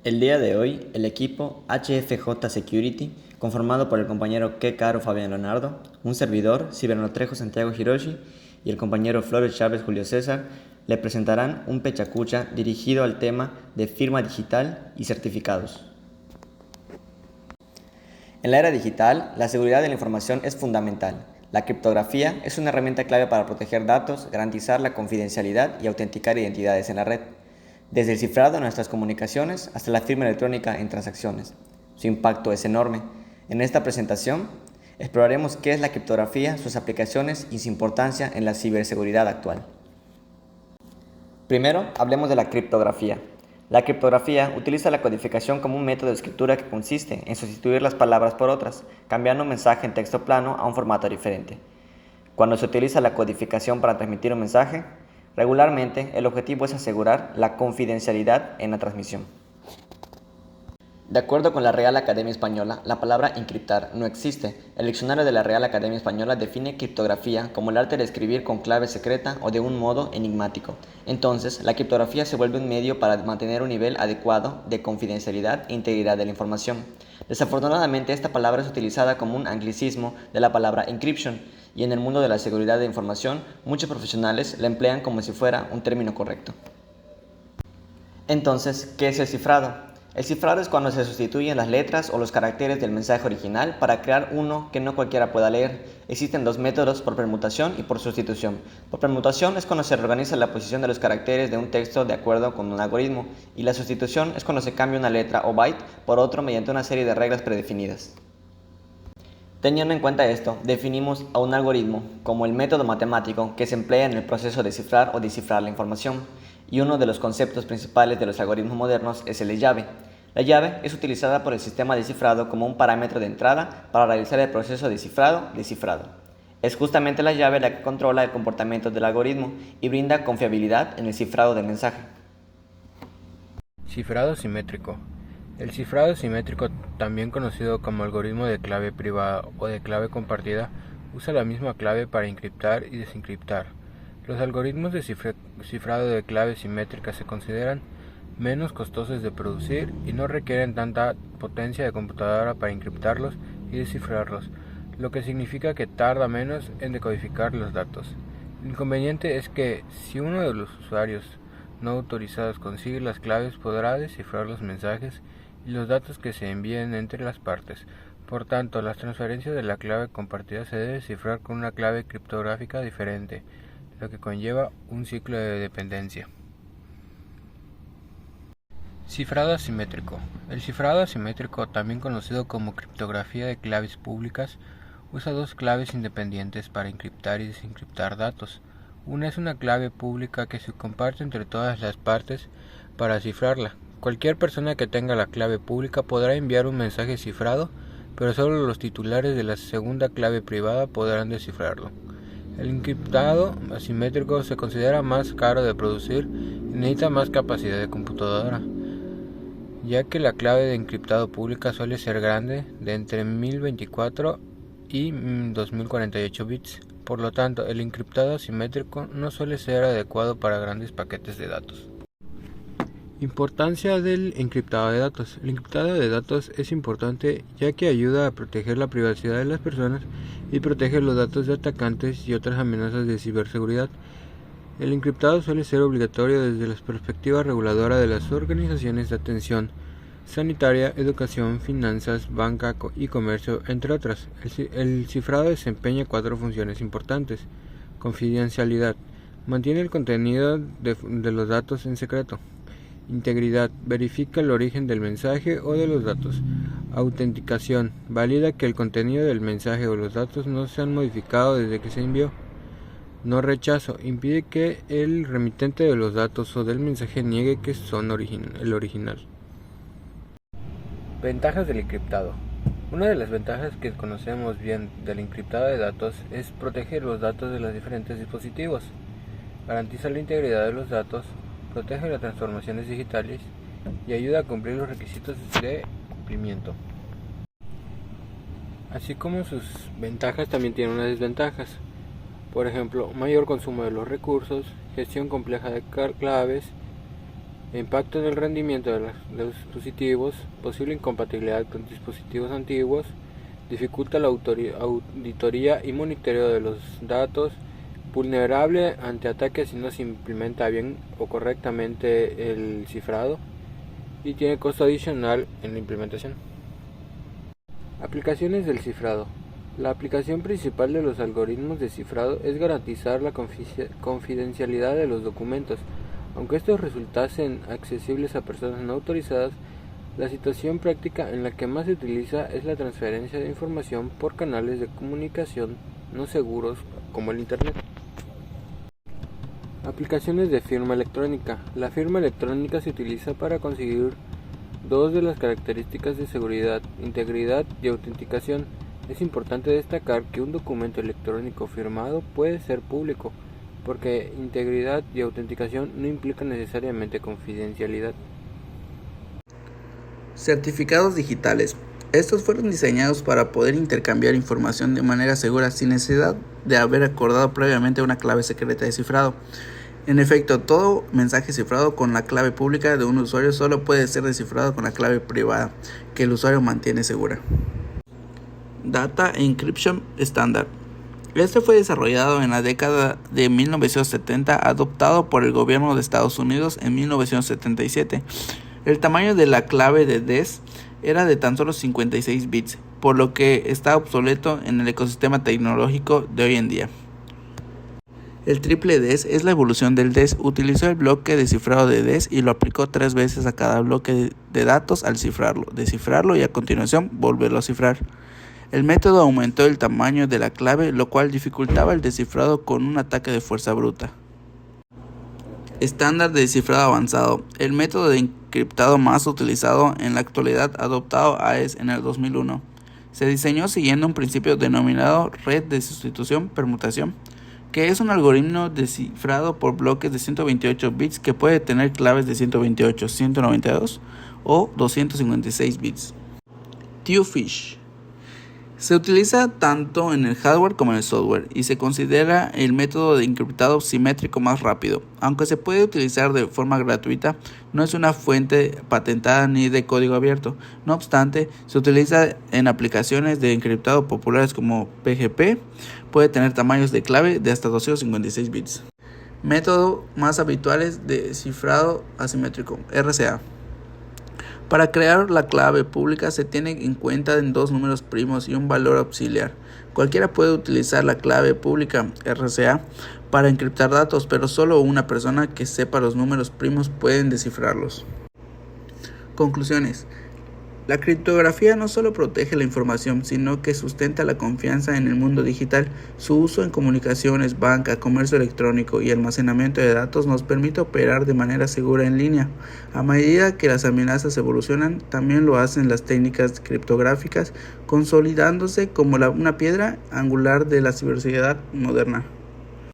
El día de hoy, el equipo HFJ Security, conformado por el compañero Caro Fabián Leonardo, un servidor, Cibernotrejo Santiago Hiroshi, y el compañero Flores Chávez Julio César, le presentarán un pechacucha dirigido al tema de firma digital y certificados. En la era digital, la seguridad de la información es fundamental. La criptografía es una herramienta clave para proteger datos, garantizar la confidencialidad y autenticar identidades en la red, desde el cifrado de nuestras comunicaciones hasta la firma electrónica en transacciones. Su impacto es enorme. En esta presentación, exploraremos qué es la criptografía, sus aplicaciones y su importancia en la ciberseguridad actual. Primero, hablemos de la criptografía. La criptografía utiliza la codificación como un método de escritura que consiste en sustituir las palabras por otras, cambiando un mensaje en texto plano a un formato diferente. Cuando se utiliza la codificación para transmitir un mensaje, regularmente el objetivo es asegurar la confidencialidad en la transmisión. De acuerdo con la Real Academia Española, la palabra encriptar no existe. El diccionario de la Real Academia Española define criptografía como el arte de escribir con clave secreta o de un modo enigmático. Entonces, la criptografía se vuelve un medio para mantener un nivel adecuado de confidencialidad e integridad de la información. Desafortunadamente, esta palabra es utilizada como un anglicismo de la palabra encryption, y en el mundo de la seguridad de información, muchos profesionales la emplean como si fuera un término correcto. Entonces, ¿qué es el cifrado? El cifrado es cuando se sustituyen las letras o los caracteres del mensaje original para crear uno que no cualquiera pueda leer. Existen dos métodos, por permutación y por sustitución. Por permutación es cuando se reorganiza la posición de los caracteres de un texto de acuerdo con un algoritmo, y la sustitución es cuando se cambia una letra o byte por otro mediante una serie de reglas predefinidas. Teniendo en cuenta esto, definimos a un algoritmo como el método matemático que se emplea en el proceso de cifrar o descifrar la información, y uno de los conceptos principales de los algoritmos modernos es el de llave. La llave es utilizada por el sistema de cifrado como un parámetro de entrada para realizar el proceso de cifrado-descifrado. Es justamente la llave la que controla el comportamiento del algoritmo y brinda confiabilidad en el cifrado del mensaje. Cifrado simétrico. El cifrado simétrico, también conocido como algoritmo de clave privada o de clave compartida, usa la misma clave para encriptar y desencriptar. Los algoritmos de cifrado de clave simétrica se consideran menos costosos de producir y no requieren tanta potencia de computadora para encriptarlos y descifrarlos, lo que significa que tarda menos en decodificar los datos. El inconveniente es que si uno de los usuarios no autorizados consigue las claves, podrá descifrar los mensajes y los datos que se envíen entre las partes. Por tanto, las transferencias de la clave compartida se debe cifrar con una clave criptográfica diferente, lo que conlleva un ciclo de dependencia. Cifrado asimétrico. El cifrado asimétrico, también conocido como criptografía de claves públicas, usa dos claves independientes para encriptar y desencriptar datos. Una es una clave pública que se comparte entre todas las partes para cifrarla. Cualquier persona que tenga la clave pública podrá enviar un mensaje cifrado, pero solo los titulares de la segunda clave privada podrán descifrarlo. El encriptado asimétrico se considera más caro de producir y necesita más capacidad de computadora, ya que la clave de encriptado pública suele ser grande, de entre 1024 y 2048 bits. Por lo tanto, el encriptado asimétrico no suele ser adecuado para grandes paquetes de datos. Importancia del encriptado de datos. El encriptado de datos es importante ya que ayuda a proteger la privacidad de las personas y protege los datos de atacantes y otras amenazas de ciberseguridad. El encriptado suele ser obligatorio desde la perspectiva reguladora de las organizaciones de atención sanitaria, educación, finanzas, banca y comercio, entre otras. El cifrado desempeña cuatro funciones importantes. Confidencialidad. Mantiene el contenido de los datos en secreto. Integridad. Verifica el origen del mensaje o de los datos. Autenticación. Valida que el contenido del mensaje o los datos no se han modificado desde que se envió. No rechazo. Impide que el remitente de los datos o del mensaje niegue que son el original. Ventajas del encriptado. Una de las ventajas que conocemos bien del encriptado de datos es proteger los datos de los diferentes dispositivos. Garantiza la integridad de los datos, protege las transformaciones digitales y ayuda a cumplir los requisitos de cumplimiento. Así como sus ventajas, también tiene unas desventajas. Por ejemplo, mayor consumo de los recursos, gestión compleja de claves impacto en el rendimiento de los dispositivos, posible incompatibilidad con dispositivos antiguos, dificulta la auditoría y monitoreo de los datos, vulnerable ante ataques si no se implementa bien o correctamente el cifrado y tiene costo adicional en la implementación. Aplicaciones del cifrado. La aplicación principal de los algoritmos de cifrado es garantizar la confidencialidad de los documentos. Aunque estos resultasen accesibles a personas no autorizadas, la situación práctica en la que más se utiliza es la transferencia de información por canales de comunicación no seguros como el Internet. Aplicaciones de firma electrónica. La firma electrónica se utiliza para conseguir dos de las características de seguridad, integridad y autenticación. Es importante destacar que un documento electrónico firmado puede ser público, porque integridad y autenticación no implican necesariamente confidencialidad. Certificados digitales. Estos fueron diseñados para poder intercambiar información de manera segura sin necesidad de haber acordado previamente una clave secreta de cifrado. En efecto, todo mensaje cifrado con la clave pública de un usuario solo puede ser descifrado con la clave privada que el usuario mantiene segura. Data Encryption Standard. Este fue desarrollado en la década de 1970, adoptado por el gobierno de Estados Unidos en 1977. El tamaño de la clave de DES era de tan solo 56 bits, por lo que está obsoleto en el ecosistema tecnológico de hoy en día. El triple DES es la evolución del DES. Utilizó el bloque de cifrado de DES y lo aplicó 3 veces a cada bloque de datos al descifrarlo y a continuación volverlo a cifrar. El método aumentó el tamaño de la clave, lo cual dificultaba el descifrado con un ataque de fuerza bruta. Estándar de descifrado avanzado. El método de encriptado más utilizado en la actualidad, adoptado AES en el 2001. Se diseñó siguiendo un principio denominado red de sustitución-permutación, que es un algoritmo descifrado por bloques de 128 bits que puede tener claves de 128, 192 o 256 bits. Twofish. Se utiliza tanto en el hardware como en el software y se considera el método de encriptado simétrico más rápido. Aunque se puede utilizar de forma gratuita, no es una fuente patentada ni de código abierto. No obstante, se utiliza en aplicaciones de encriptado populares como PGP. Puede tener tamaños de clave de hasta 256 bits. Método más habituales de cifrado asimétrico, RSA. Para crear la clave pública se tiene en cuenta en 2 números primos y un valor auxiliar. Cualquiera puede utilizar la clave pública RSA para encriptar datos, pero solo una persona que sepa los números primos puede descifrarlos. Conclusiones. La criptografía no solo protege la información, sino que sustenta la confianza en el mundo digital. Su uso en comunicaciones, banca, comercio electrónico y almacenamiento de datos nos permite operar de manera segura en línea. A medida que las amenazas evolucionan, también lo hacen las técnicas criptográficas, consolidándose como una piedra angular de la ciberseguridad moderna.